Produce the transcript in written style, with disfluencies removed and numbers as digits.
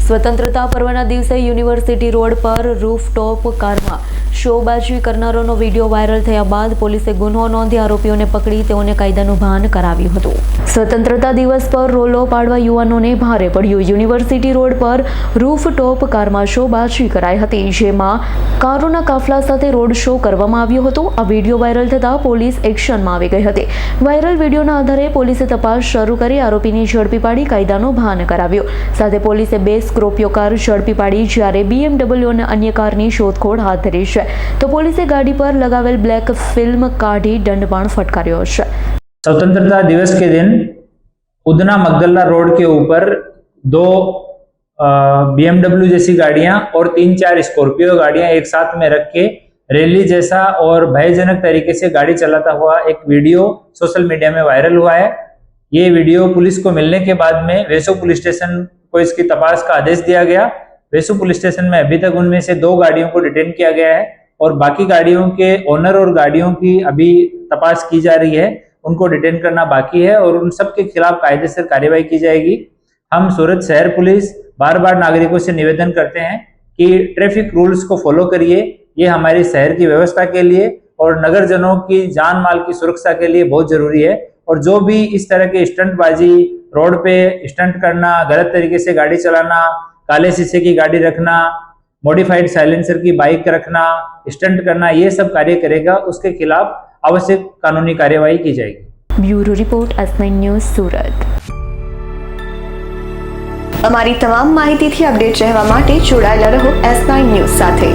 સ્વતંત્રતા પર્વના દિવસે યુનિવર્સિટી રોડ પર રૂફટોપ કારમાં શોબાજી કરનારોનો વિડીયો વાયરલ થયા બાદ પોલીસે ગુનો નોંધી આરોપીઓને પકડી તેઓને કાયદાનું ભાન કરાવ્યું હતું। સ્વતંત્રતા દિવસ પર રોલો પાડવા યુવાનોને ભારે પડ્યું। યુનિવર્સિટી રોડ પર રૂફટોપ કારમાં શોબાજી કરાઈ હતી, જેમાં કારોના કાફલા સાથે રોડ શો કરવામાં આવ્યો હતો। આ વિડીયો વાયરલ થતાં પોલીસ એક્શનમાં આવી ગઈ હતી। વાયરલ વિડીયોના આધારે પોલીસે તપાસ શરૂ કરી આરોપીની ઝડપી પાડી કાયદાનું ભાન કરાવ્યું। સાથે પોલીસે 2 સ્કોર્પિયો કાર ઝડપી પાડી, જ્યારે BMW અને અન્ય કારની શોધખોળ હાથ ધરી છે। तो पुलिस गाड़ी पर लगावेल ब्लैक फिल्म काढ़ी दंड पण फटकार्यो छे। स्वतंत्रता दिवस के दिन उधना मगदल्ला रोड के ऊपर 2 BMW जैसी गाड़ियां और 3-4 स्कॉर्पियो गाड़ियां एक साथ में रख के रैली जैसा और भयजनक तरीके से गाड़ी चलाता हुआ एक वीडियो सोशल मीडिया में वायरल हुआ है। ये वीडियो पुलिस को मिलने के बाद में वेसो पुलिस स्टेशन को इसकी तपास का आदेश दिया गया। वेसु पुलिस स्टेशन में अभी तक उनमें से 2 गाड़ियों को डिटेन किया गया है और बाकी गाड़ियों के ओनर और गाड़ियों की अभी तपास की जा रही है। उनको डिटेन करना बाकी है और उन सब के खिलाफ कायदेसर कार्यवाही की जाएगी। हम सूरत शहर पुलिस बार बार नागरिकों से निवेदन करते हैं कि ट्रैफिक रूल्स को फॉलो करिए। ये हमारी शहर की व्यवस्था के लिए और नगरजनों की जान माल की सुरक्षा के लिए बहुत जरूरी है। और जो भी इस तरह के स्टंटबाजी, रोड पे स्टंट करना, गलत तरीके से गाड़ी चलाना, काले शीशे की गाड़ी रखना, मॉडिफाइड साइलेंसर की बाइक रखना, स्टंट करना, ये सब कार्य करेगा, उसके खिलाफ आवश्यक कानूनी कार्यवाही की जाएगी। ब्यूरो रिपोर्ट S9 न्यूज़ सूरत। અમારી તમામ માહિતીથી અપડેટ રહેવા માટે જોડાયેલા રહો S9 ન્યૂઝ સાથે।